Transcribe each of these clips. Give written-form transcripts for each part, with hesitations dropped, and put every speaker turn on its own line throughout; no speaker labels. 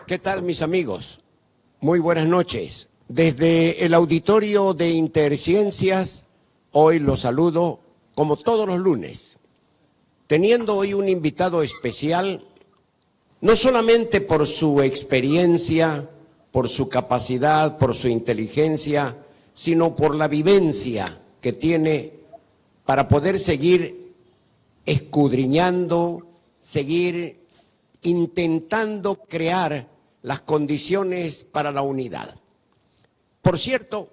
¿Qué tal, mis amigos? Muy buenas noches. Desde el auditorio de Interciencias, hoy los saludo como todos los lunes, teniendo hoy un invitado especial, no solamente por su experiencia, por su capacidad, por su inteligencia, sino por la vivencia que tiene para poder seguir escudriñando, seguir intentando crear las condiciones para la unidad. Por cierto,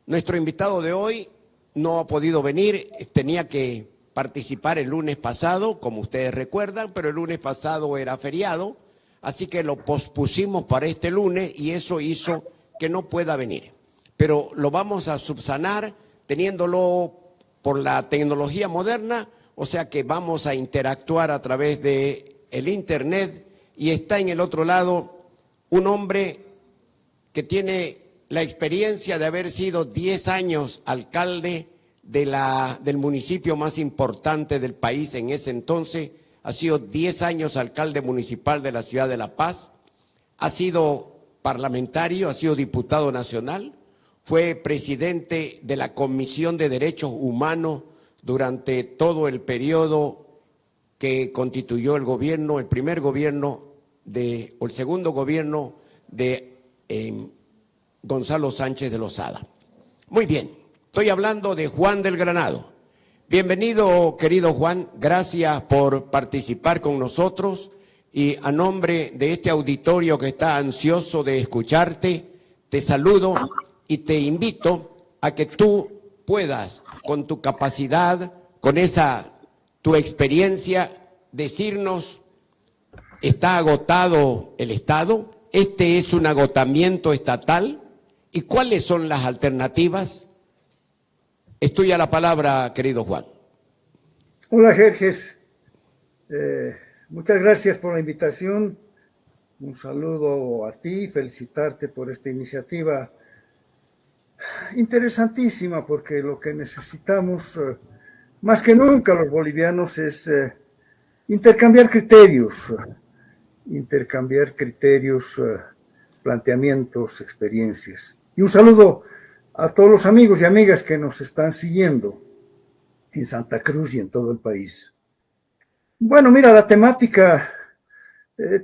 nuestro invitado de hoy no ha podido venir, tenía que participar el lunes pasado, como ustedes recuerdan, pero el lunes pasado era feriado, así que lo pospusimos para este lunes y eso hizo que no pueda venir. Pero lo vamos a subsanar teniéndolo por la tecnología moderna, o sea que vamos a interactuar a través de el Internet y está en el otro lado un hombre que tiene la experiencia de haber sido 10 años alcalde del municipio más importante del país en ese entonces, ha sido 10 años alcalde municipal de la ciudad de La Paz, ha sido parlamentario, ha sido diputado nacional, fue presidente de la Comisión de Derechos Humanos durante todo el periodo que constituyó el gobierno, el primer gobierno o el segundo gobierno de Gonzalo Sánchez de Lozada. Muy bien, estoy hablando de Juan del Granado. Bienvenido, querido Juan, gracias por participar con nosotros y a nombre de este auditorio que está ansioso de escucharte, te saludo y te invito a que tú puedas, con tu capacidad, con tu experiencia, decirnos: ¿está agotado el Estado? ¿Este es un agotamiento estatal? ¿Y cuáles son las alternativas? Es tuya la palabra, querido Juan.
Hola, Jerjes. Muchas gracias por la invitación. Un saludo a ti, felicitarte por esta iniciativa interesantísima, porque lo que necesitamos más que nunca los bolivianos es intercambiar criterios, planteamientos, experiencias. Y un saludo a todos los amigos y amigas que nos están siguiendo en Santa Cruz y en todo el país. Bueno, mira, la temática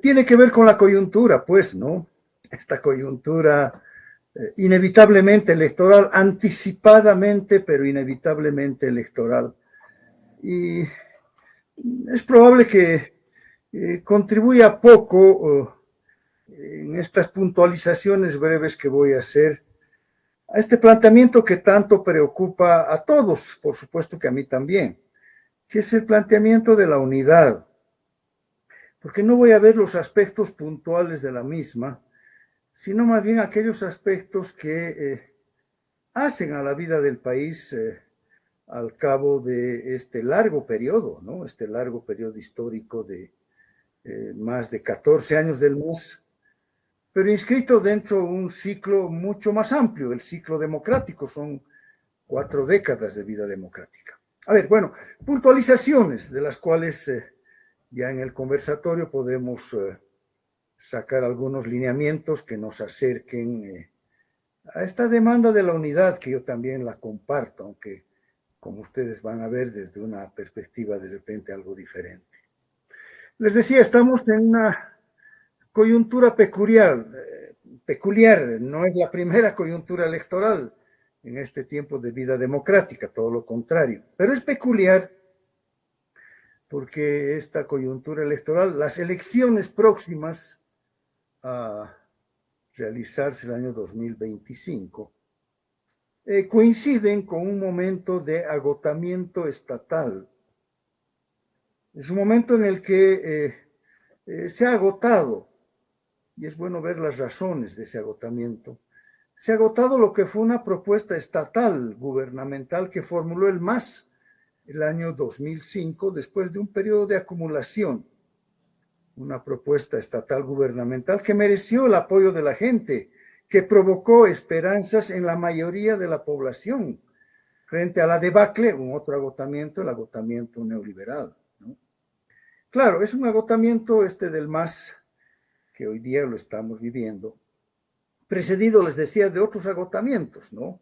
tiene que ver con la coyuntura, pues, ¿no? Esta coyuntura inevitablemente electoral, anticipadamente, pero inevitablemente electoral. Y es probable que contribuya poco en estas puntualizaciones breves que voy a hacer a este planteamiento que tanto preocupa a todos, por supuesto que a mí también, que es el planteamiento de la unidad, porque no voy a ver los aspectos puntuales de la misma, sino más bien aquellos aspectos que hacen a la vida del país al cabo de este largo periodo, ¿no? Este largo periodo histórico de más de 14 años del MUS, pero inscrito dentro de un ciclo mucho más amplio, el ciclo democrático, son 4 décadas de vida democrática. A ver, bueno, puntualizaciones de las cuales ya en el conversatorio podemos sacar algunos lineamientos que nos acerquen a esta demanda de la unidad, que yo también la comparto, aunque como ustedes van a ver desde una perspectiva de repente algo diferente. Les decía, estamos en una coyuntura peculiar, no es la primera coyuntura electoral en este tiempo de vida democrática, todo lo contrario, pero es peculiar porque esta coyuntura electoral, las elecciones próximas a realizarse el año 2025, coinciden con un momento de agotamiento estatal. Es un momento en el que se ha agotado, y es bueno ver las razones de ese agotamiento, se ha agotado lo que fue una propuesta estatal, gubernamental, que formuló el MAS el año 2005, después de un periodo de acumulación, una propuesta estatal gubernamental que mereció el apoyo de la gente, que provocó esperanzas en la mayoría de la población, frente a la debacle, un otro agotamiento, el agotamiento neoliberal, ¿no? Claro, es un agotamiento del MAS, que hoy día lo estamos viviendo, precedido, les decía, de otros agotamientos, ¿no?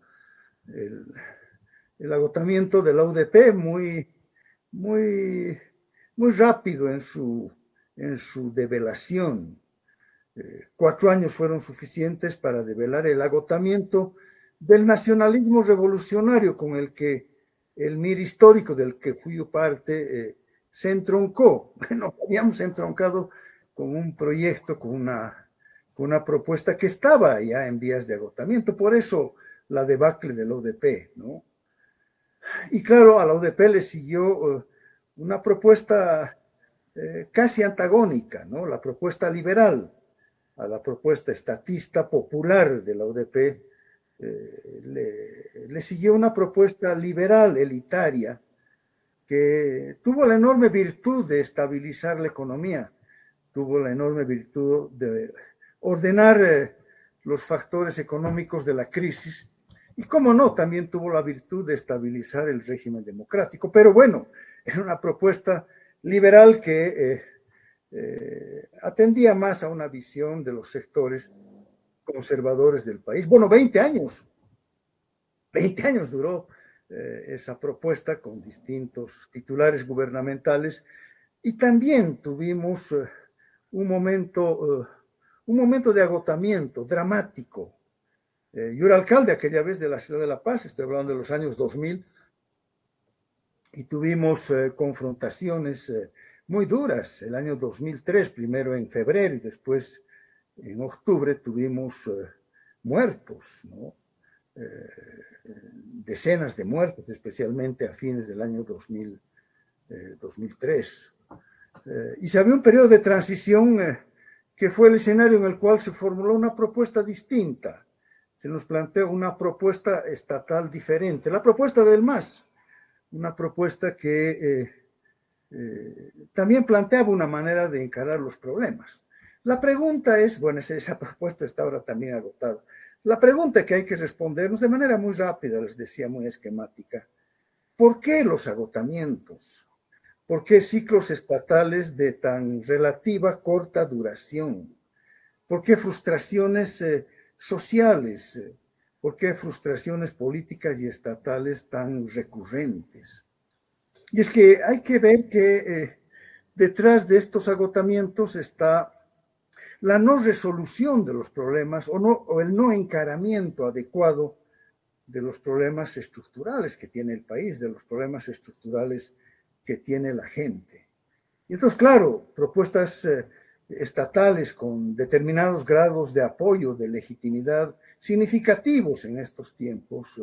El agotamiento de la UDP muy rápido en su develación. 4 años fueron suficientes para develar el agotamiento del nacionalismo revolucionario con el que el MIR histórico del que fui parte se entroncó. Bueno, habíamos entroncado con un proyecto, con una propuesta que estaba ya en vías de agotamiento, por eso la debacle de la UDP, ¿no? Y claro, a la UDP le siguió una propuesta casi antagónica, ¿no? La propuesta liberal a la propuesta estatista popular de la UDP, le siguió una propuesta liberal, elitaria, que tuvo la enorme virtud de estabilizar la economía, tuvo la enorme virtud de ordenar los factores económicos de la crisis, y cómo no, también tuvo la virtud de estabilizar el régimen democrático. Pero bueno, era una propuesta liberal que atendía más a una visión de los sectores conservadores del país. Bueno, 20 años duró esa propuesta con distintos titulares gubernamentales, y también tuvimos un momento de agotamiento dramático. Yo era alcalde aquella vez de la ciudad de La Paz, estoy hablando de los años 2000, y tuvimos confrontaciones muy duras. El año 2003, primero en febrero y después en octubre, tuvimos muertos, ¿no? Decenas de muertos, especialmente a fines del año 2003. Y se había un periodo de transición que fue el escenario en el cual se formuló una propuesta distinta. Se nos planteó una propuesta estatal diferente, la propuesta del MAS, una propuesta que también planteaba una manera de encarar los problemas. La pregunta es, bueno, esa propuesta está ahora también agotada. La pregunta que hay que respondernos de manera muy rápida, les decía, muy esquemática: ¿por qué los agotamientos? ¿Por qué ciclos estatales de tan relativa corta duración? ¿Por qué frustraciones sociales? ¿Por qué frustraciones políticas y estatales tan recurrentes? Y es que hay que ver que detrás de estos agotamientos está la no resolución de los problemas o el no encaramiento adecuado de los problemas estructurales que tiene el país, de los problemas estructurales que tiene la gente. Y entonces, claro, propuestas estatales con determinados grados de apoyo, de legitimidad significativos en estos tiempos,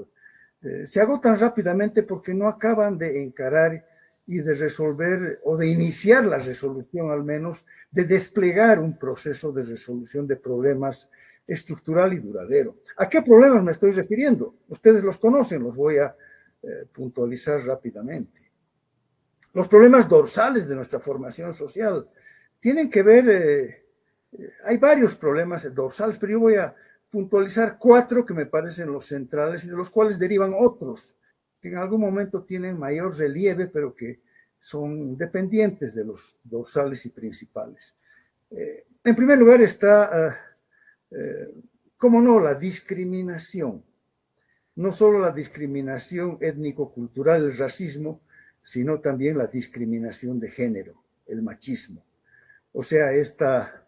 se agotan rápidamente porque no acaban de encarar y de resolver, o de iniciar la resolución al menos, de desplegar un proceso de resolución de problemas estructural y duradero. ¿A qué problemas me estoy refiriendo? Ustedes los conocen, los voy a puntualizar rápidamente. Los problemas dorsales de nuestra formación social tienen que ver, hay varios problemas dorsales, pero yo voy a puntualizar 4 que me parecen los centrales y de los cuales derivan otros que en algún momento tienen mayor relieve, pero que son dependientes de los dorsales y principales. En primer lugar está, cómo no, la discriminación. No solo la discriminación étnico-cultural, el racismo, sino también la discriminación de género, el machismo. O sea, esta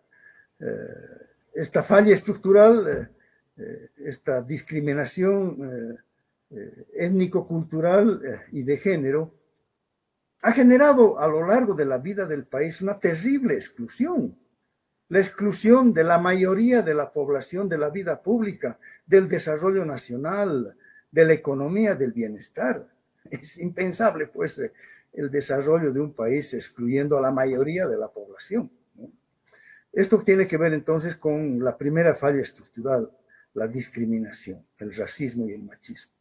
falla estructural, esta discriminación étnico-cultural y de género, ha generado a lo largo de la vida del país una terrible exclusión. La exclusión de la mayoría de la población de la vida pública, del desarrollo nacional, de la economía, del bienestar. Es impensable, pues, el desarrollo de un país excluyendo a la mayoría de la población, ¿no? Esto tiene que ver entonces con la primera falla estructural, la discriminación, el racismo y el machismo.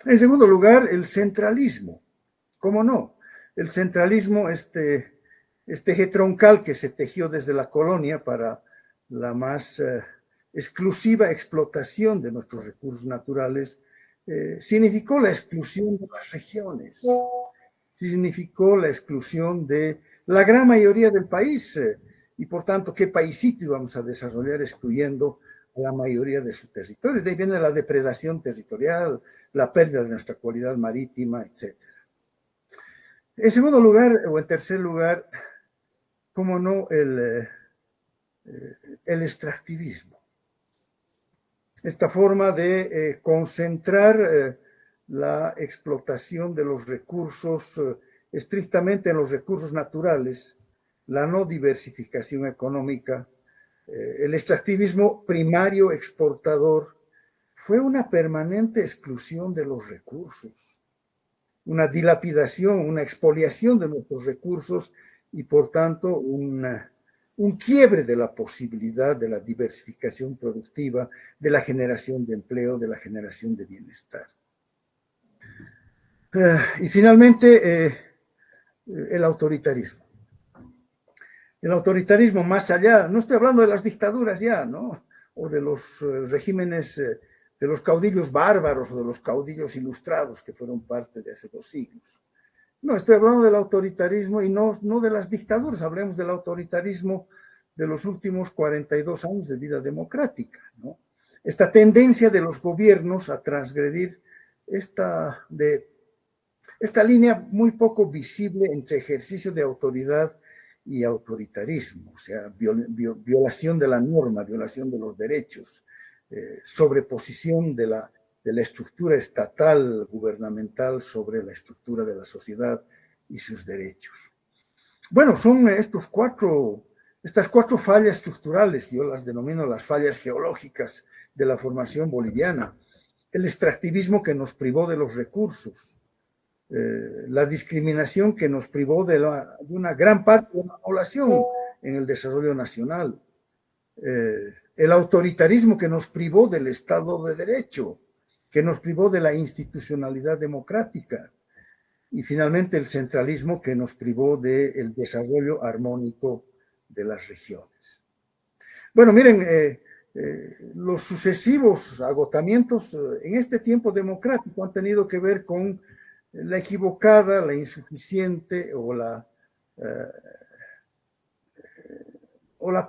En segundo lugar, el centralismo. ¿Cómo no? El centralismo, este eje troncal que se tejió desde la colonia para la más exclusiva explotación de nuestros recursos naturales, significó la exclusión de las regiones, significó la exclusión de la gran mayoría del país, y por tanto, ¿qué paísito íbamos a desarrollar excluyendo a la mayoría de su territorio? De ahí viene la depredación territorial, la pérdida de nuestra cualidad marítima, etc. En segundo lugar, o en tercer lugar, cómo no, el extractivismo. Esta forma de concentrar la explotación de los recursos estrictamente en los recursos naturales, la no diversificación económica, el extractivismo primario exportador, fue una permanente exclusión de los recursos, una dilapidación, una expoliación de nuestros recursos y por tanto un quiebre de la posibilidad de la diversificación productiva, de la generación de empleo, de la generación de bienestar. Y finalmente, el autoritarismo. El autoritarismo más allá, no estoy hablando de las dictaduras ya, ¿no? O de los regímenes, de los caudillos bárbaros o de los caudillos ilustrados que fueron parte de hace 2 siglos. No, estoy hablando del autoritarismo y no de las dictaduras, hablemos del autoritarismo de los últimos 42 años de vida democrática, ¿no? Esta tendencia de los gobiernos a transgredir esta línea muy poco visible entre ejercicio de autoridad y autoritarismo, o sea, violación de la norma, violación de los derechos, sobreposición de la estructura estatal, gubernamental, sobre la estructura de la sociedad y sus derechos. Bueno, son estas 4 fallas estructurales, yo las denomino las fallas geológicas de la formación boliviana. El extractivismo que nos privó de los recursos, la discriminación que nos privó de una gran parte de la población en el desarrollo nacional, el autoritarismo que nos privó del Estado de Derecho, que nos privó de la institucionalidad democrática, y finalmente el centralismo que nos privó del desarrollo armónico de las regiones. Bueno, miren, los sucesivos agotamientos en este tiempo democrático han tenido que ver con la equivocada, la insuficiente o la el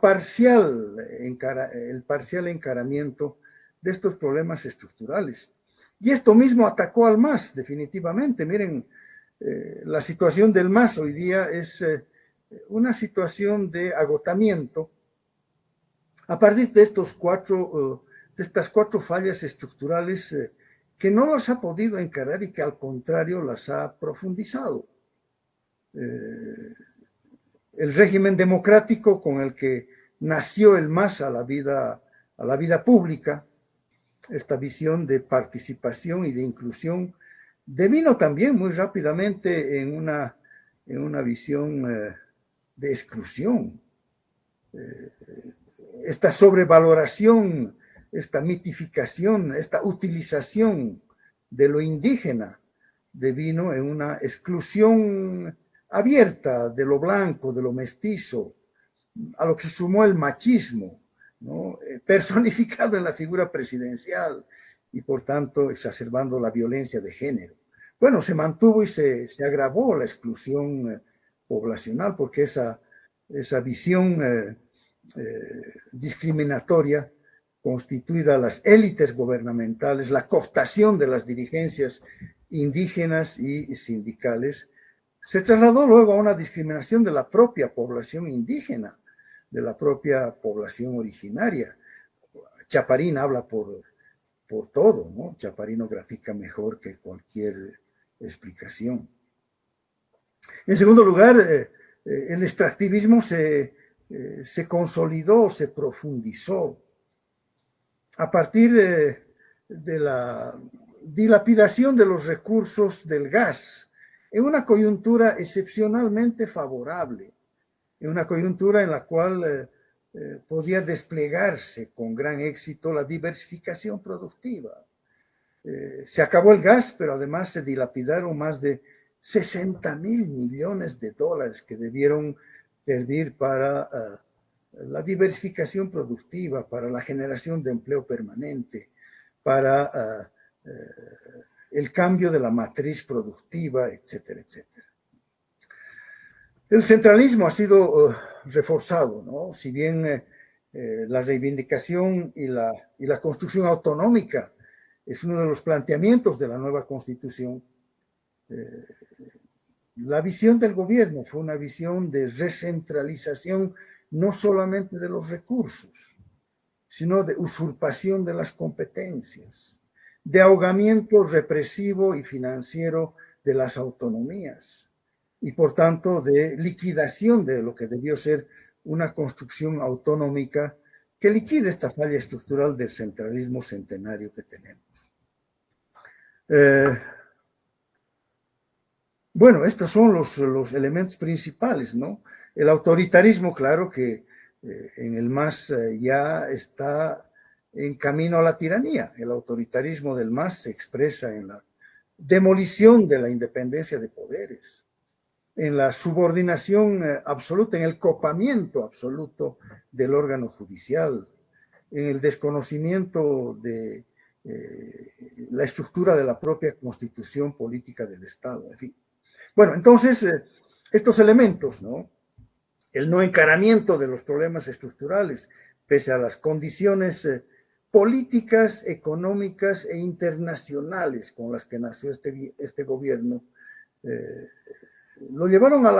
parcial encaramiento de estos problemas estructurales. Y esto mismo atacó al MAS, definitivamente. Miren, la situación del MAS hoy día es una situación de agotamiento a partir de estas 4 fallas estructurales que no las ha podido encarar y que al contrario las ha profundizado. El régimen democrático con el que nació el MAS a la vida pública, esta visión de participación y de inclusión, devino también muy rápidamente en una visión de exclusión. Esta sobrevaloración, esta mitificación, esta utilización de lo indígena devino en una exclusión abierta de lo blanco, de lo mestizo, a lo que se sumó el machismo, ¿no? Personificado en la figura presidencial y por tanto exacerbando la violencia de género. Bueno, se mantuvo y se agravó la exclusión poblacional porque esa visión discriminatoria constituida las élites gubernamentales, la cooptación de las dirigencias indígenas y sindicales, se trasladó luego a una discriminación de la propia población indígena, de la propia población originaria. Chaparín habla por todo, ¿no? Chaparín grafica mejor que cualquier explicación. En segundo lugar, el extractivismo se consolidó, se profundizó a partir de la dilapidación de los recursos del gas en una coyuntura excepcionalmente favorable, en una coyuntura en la cual podía desplegarse con gran éxito la diversificación productiva. Se acabó el gas, pero además se dilapidaron más de 60.000 millones de dólares que debieron servir para la diversificación productiva, para la generación de empleo permanente, para el cambio de la matriz productiva, etcétera, etcétera. El centralismo ha sido reforzado, ¿no? Si bien la reivindicación y la construcción autonómica es uno de los planteamientos de la nueva Constitución, la visión del gobierno fue una visión de recentralización no solamente de los recursos, sino de usurpación de las competencias, de ahogamiento represivo y financiero de las autonomías y, por tanto, de liquidación de lo que debió ser una construcción autonómica que liquide esta falla estructural del centralismo centenario que tenemos. Bueno, estos son los elementos principales, ¿no? El autoritarismo, claro que en el MAS ya está en camino a la tiranía. El autoritarismo del MAS se expresa en la demolición de la independencia de poderes, en la subordinación absoluta, en el copamiento absoluto del órgano judicial, en el desconocimiento de la estructura de la propia constitución política del Estado, en fin. Bueno, entonces, estos elementos, ¿no? El no encaramiento de los problemas estructurales, pese a las condiciones políticas, económicas e internacionales con las que nació este gobierno, lo llevaron a la